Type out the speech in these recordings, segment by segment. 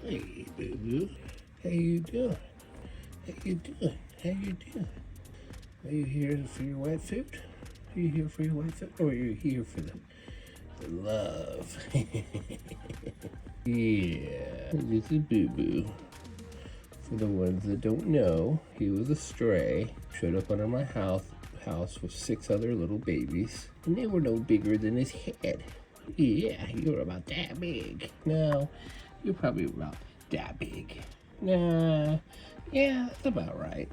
Hey, boo-boo. How you doing? How you doing? How you doing? Are you here for your wet food? Are you here for your wet food? Or are you here for the love? Yeah. This is Boo-boo. For the ones that don't know, he was a stray. Showed up under my house with 6 other little babies. And they were no bigger than his head. Yeah, you're about that big. No, you're probably about that big. Nah, yeah, that's about right.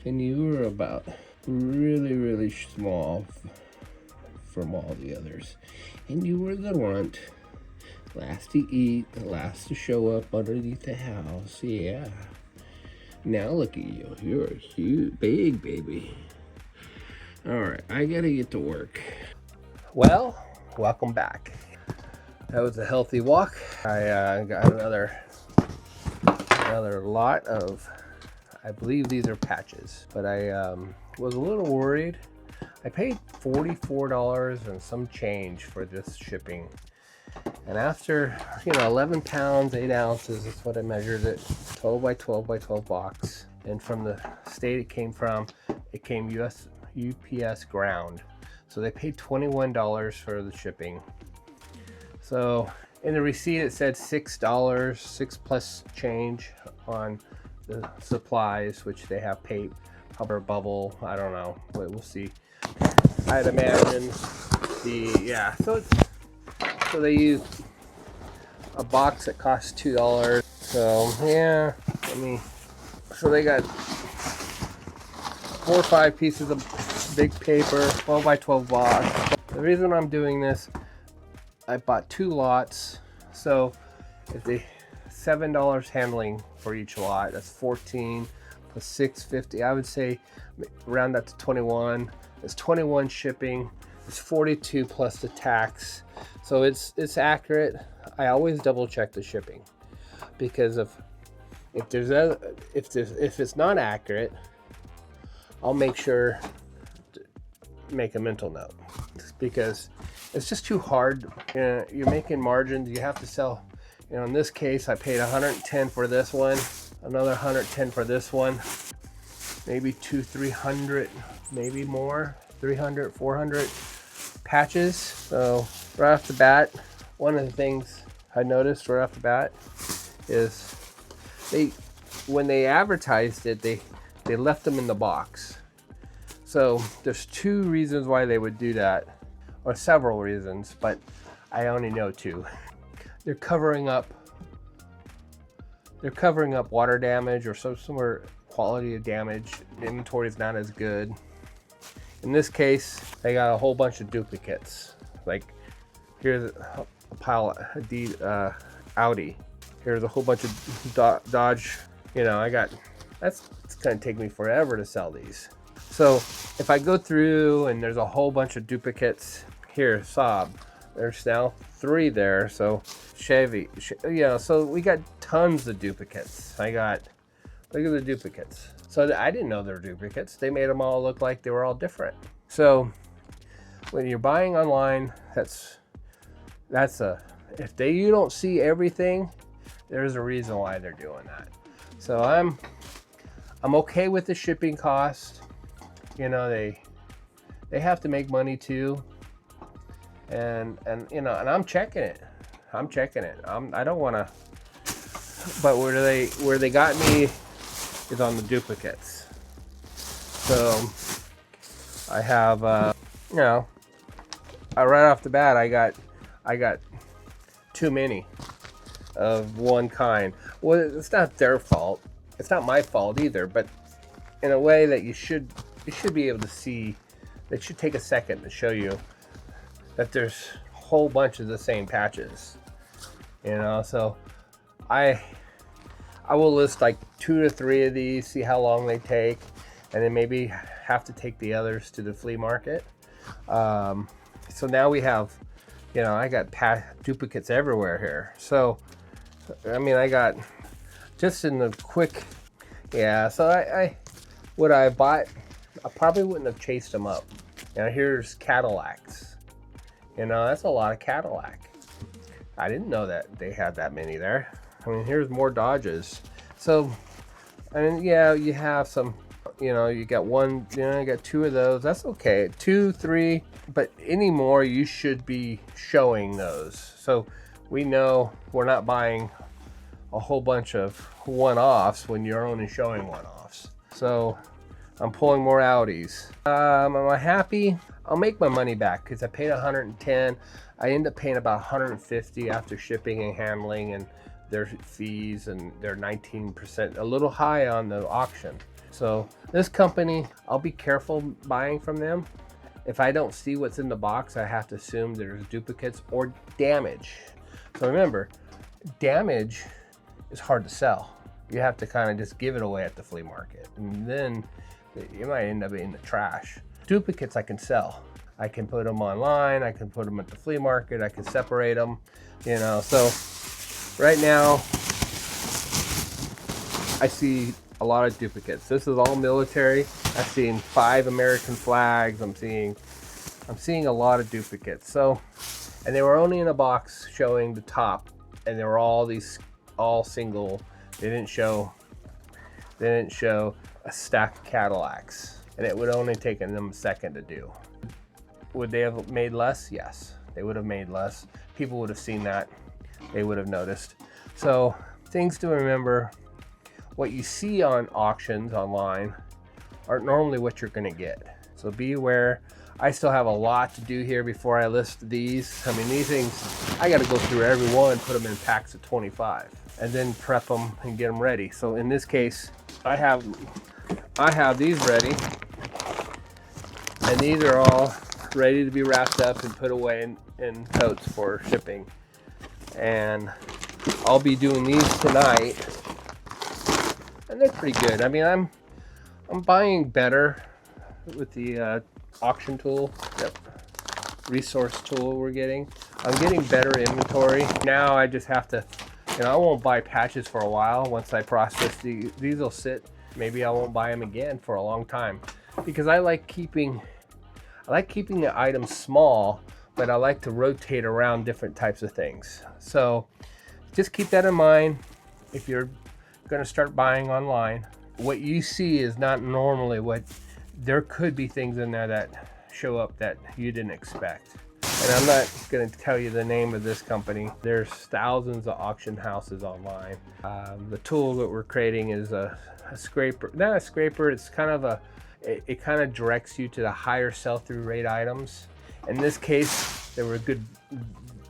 And you were about really, really small from all the others. And you were the runt. Last to eat, last to show up underneath the house. Yeah. Now look at you. You're a huge, big baby. All right, I gotta get to work. Well, welcome back. That was a healthy walk. I got another lot of, I believe these are patches, but I was a little worried. I paid $44 and some change for this shipping. And after, 11 pounds, 8 ounces, that's what I measured it, 12 by 12 by 12 box. And from the state it came from, it came UPS ground. So they paid $21 for the shipping. So in the receipt it said $6, 6 plus change on the supplies, which they have paid, rubber bubble, I don't know, we'll see. I'd imagine so they use a box that costs $2. So yeah, so they got 4 or 5 pieces of big paper, 12 by 12 box. The reason I'm doing this, I bought 2 lots, so if they $7 handling for each lot, that's 14 plus $6.50. I would say round that to 21. It's 21 shipping. It's 42 plus the tax. So it's accurate. I always double check the shipping because if it's not accurate, I'll make sure to make a mental note, because it's just too hard. You're making margins. You have to sell. In this case, I paid 110 for this one, another 110 for this one, maybe 300, maybe more, 300, 400 patches. So right off the bat, one of the things I noticed right off the bat is when they advertised it, they left them in the box. So there's 2 reasons why they would do that, or several reasons, but I only know 2. They're covering up water damage or some sort of quality of damage. The inventory is not as good. In this case, they got a whole bunch of duplicates. Like here's a pile of Audi. Here's a whole bunch of Dodge. It's gonna take me forever to sell these. So if I go through and there's a whole bunch of duplicates, here, Saab, there's now 3 there. So Chevy, so we got tons of duplicates. Look at the duplicates. So I didn't know they're duplicates. They made them all look like they were all different. So when you're buying online, if you don't see everything, there's a reason why they're doing that. So I'm okay with the shipping cost. They have to make money too. And I'm checking it. I don't want to, but where they got me is on the duplicates. So I have, right off the bat, I got too many of one kind. Well, it's not their fault. It's not my fault either, but in a way that you should be able to see. They should take a second to show you that there's a whole bunch of the same patches. So I will list like 2 to 3 of these, see how long they take, and then maybe have to take the others to the flea market. So now we have, I got duplicates everywhere here. So, I got just in the quick, so what I bought, I probably wouldn't have chased them up. Here's Cadillacs. That's a lot of Cadillac. I didn't know that they had that many there. I mean, here's more Dodges. So, I mean, yeah, you have some, you know, you got one, you know, you got two of those. That's okay. 2, 3, but anymore, you should be showing those. So we know we're not buying a whole bunch of one-offs when you're only showing one-offs. So I'm pulling more Audis. Am I happy? I'll make my money back because I paid 110. I end up paying about 150 after shipping and handling and their fees, and they're 19%, a little high on the auction. So this company, I'll be careful buying from them. If I don't see what's in the box, I have to assume there's duplicates or damage. So remember, damage is hard to sell. You have to kind of just give it away at the flea market, and then you might end up in the trash. Duplicates I can sell. I can put them online, I can put them at the flea market, I can separate them, you know. So right now, I see a lot of duplicates. This is all military. I've seen 5 American flags. I'm seeing a lot of duplicates. So, and they were only in a box showing the top, and they were all single. They didn't show a stack of Cadillacs, and it would only taken them a second to do. Would they have made less? Yes, they would have made less. People would have seen that. They would have noticed. So things to remember: what you see on auctions online aren't normally what you're going to get. So be aware. I still have a lot to do here before I list these. I mean, these things, I got to go through every one, put them in packs of 25, and then prep them and get them ready. So in this case, I have these ready, and these are all ready to be wrapped up and put away in totes for shipping. And I'll be doing these tonight, and they're pretty good. I mean, I'm buying better with the auction tool, resource tool we're getting. I'm getting better inventory. Now I just have to, you know, I won't buy patches for a while. Once I process these will sit. Maybe I won't buy them again for a long time, because I like keeping the items small, but I like to rotate around different types of things. So just keep that in mind if you're going to start buying online. What you see is not normally what, there could be things in there that show up that you didn't expect. And I'm not going to tell you the name of this company. There's thousands of auction houses online. The tool that we're creating is a scraper, not a scraper, it's kind of it kind of directs you to the higher sell-through rate items. In this case, there were good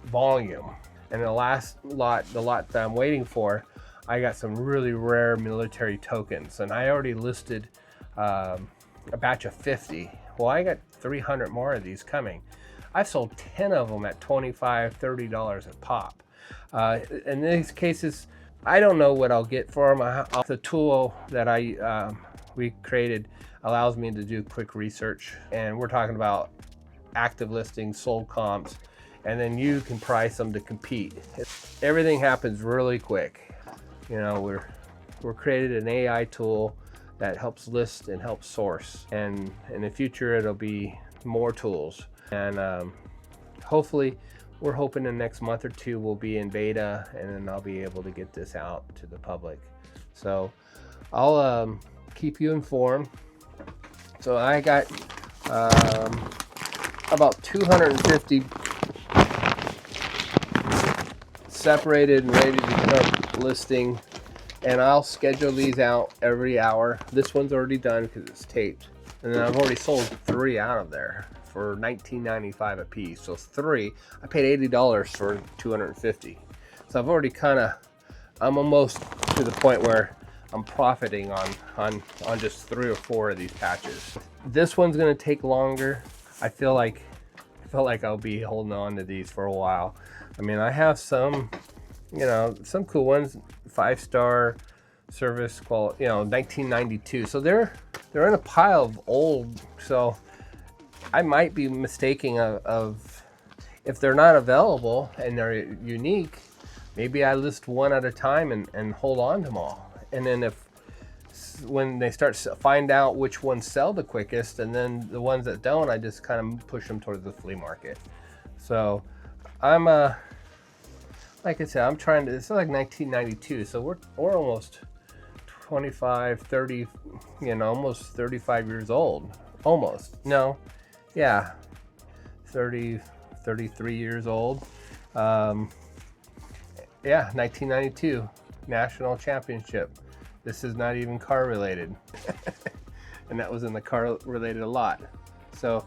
volume. And the last lot, the lot that I'm waiting for, I got some really rare military tokens, and I already listed a batch of 50. Well, I got 300 more of these coming. I've sold 10 of them at $25, $30 a pop. In these cases, I don't know what I'll get for them. The tool that we created allows me to do quick research, and we're talking about active listings, sold comps, and then you can price them to compete. Everything happens really quick. You know, we're created an AI tool that helps list and helps source, and in the future it'll be more tools. And hopefully, we're hoping the next month or two we'll be in beta, and then I'll be able to get this out to the public. So I'll keep you informed. So I got about 250 separated and ready to start listing, and I'll schedule these out every hour. This one's already done because it's taped, and then I've already sold 3 out of there for $19.95 a piece. So 3, I paid $80 for 250. So I've already I'm almost to the point where I'm profiting on just 3 or 4 of these patches. This one's gonna take longer. I feel like I'll be holding on to these for a while. I mean, I have some, you know, some cool ones, 5-star service quality, you know, 1992. So they're in a pile of old. So I might be mistaking of if they're not available and they're unique, maybe I list one at a time and hold on to them all. And then when they start to find out which ones sell the quickest, and then the ones that don't, I just kind of push them towards the flea market. So I'm like I said, I'm trying to, this is like 1992, so we're almost 25, 30, you know, almost 35 years old. Almost. No. Yeah. 30, 33 years old. Yeah, 1992 National Championship. This is not even car related. And that was in the car related a lot. So,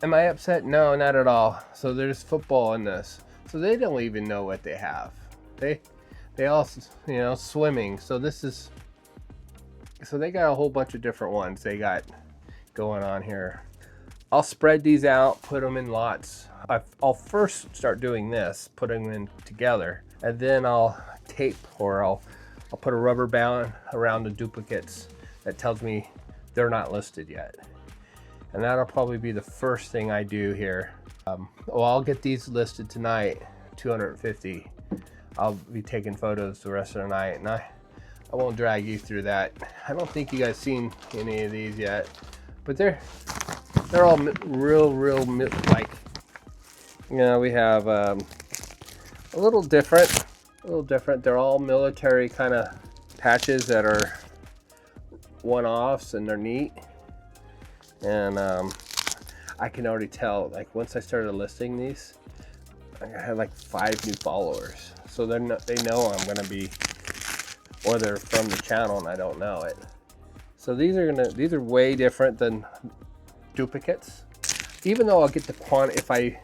am I upset? No, not at all. So there's football in this. So they don't even know what they have. They all, you know, swimming. So this is, so they got a whole bunch of different ones they got going on here. I'll spread these out, put them in lots. I'll first start doing this, putting them in together, and then I'll tape, or I'll put a rubber band around the duplicates that tells me they're not listed yet. And that'll probably be the first thing I do here. Well, I'll get these listed tonight, 250. I'll be taking photos the rest of the night, and I won't drag you through that. I don't think you guys seen any of these yet, but they're all real like, you know, we have a little different. They're all military kind of patches that are one-offs, and they're neat. And I can already tell, like, once I started listing these, I had like 5 new followers. So they know I'm gonna be, or they're from the channel and I don't know it. So these are way different than duplicates. Even though I'll get the quantity,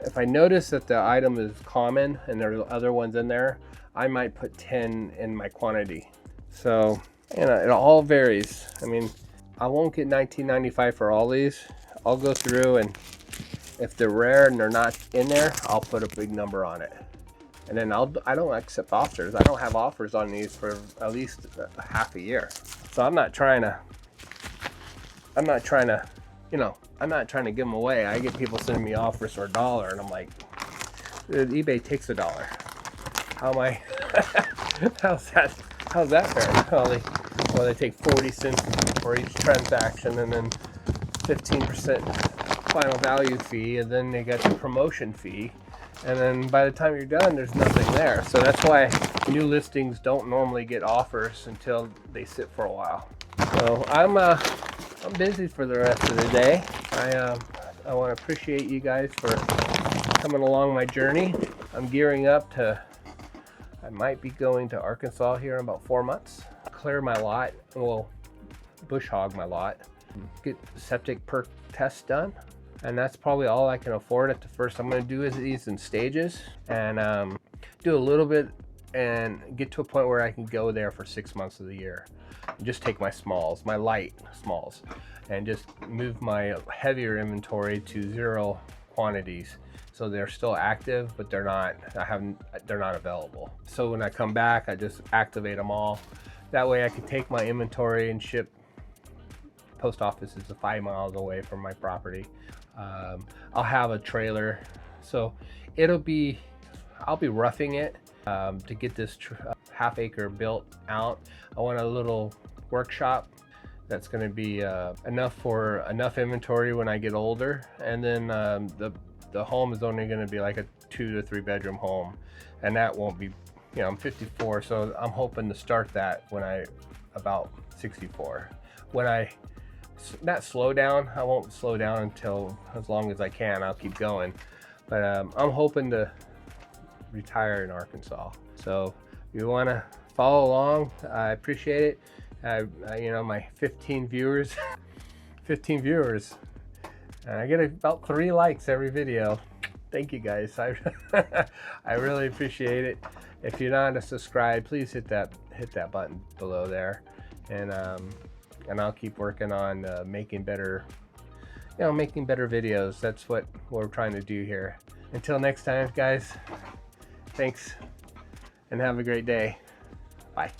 if I notice that the item is common and there are other ones in there, I might put 10 in my quantity. So, you know, it all varies. I mean, I won't get $19.95 for all these. I'll go through, and if they're rare and they're not in there, I'll put a big number on it. And then I don't accept offers. I don't have offers on these for at least half a year. So I'm not trying to, you know, I'm not trying to give them away. I get people sending me offers for $1, and I'm like, dude, eBay takes $1. How am I, how's that fair? Well, they take 40 cents for each transaction, and then 15% final value fee, and then they get the promotion fee. And then by the time you're done, there's nothing there. So that's why new listings don't normally get offers until they sit for a while. So I'm busy for the rest of the day. I want to appreciate you guys for coming along my journey. I'm gearing up to, I might be going to Arkansas here in about 4 months. Clear my lot, well, bush hog my lot, get septic perk tests done. And that's probably all I can afford at the first. I'm going to do these in stages, and do a little bit and get to a point where I can go there for 6 months of the year. And just take my smalls, my light smalls, and just move my heavier inventory to 0 quantities. So they're still active, but they're not available. So when I come back, I just activate them all. That way I can take my inventory and ship. Post office is 5 miles away from my property. I'll have a trailer, so I'll be roughing it to get this half acre built out. I want a little workshop that's going to be enough inventory when I get older, and then the home is only going to be like a 2 to 3 bedroom home, and that won't be, you know, I'm 54, so I'm hoping to start that when about 64. When I not slow down, I won't slow down until as long as I can. I'll keep going, but I'm hoping to retire in Arkansas. So if you want to follow along, I appreciate it. You know, my 15 viewers, 15 viewers, and I get about 3 likes every video. Thank you guys. I really appreciate it. If you're not a subscribe, please hit that button below there, and I'll keep working on making better videos. That's what we're trying to do here. Until next time, guys, thanks, and have a great day. Bye.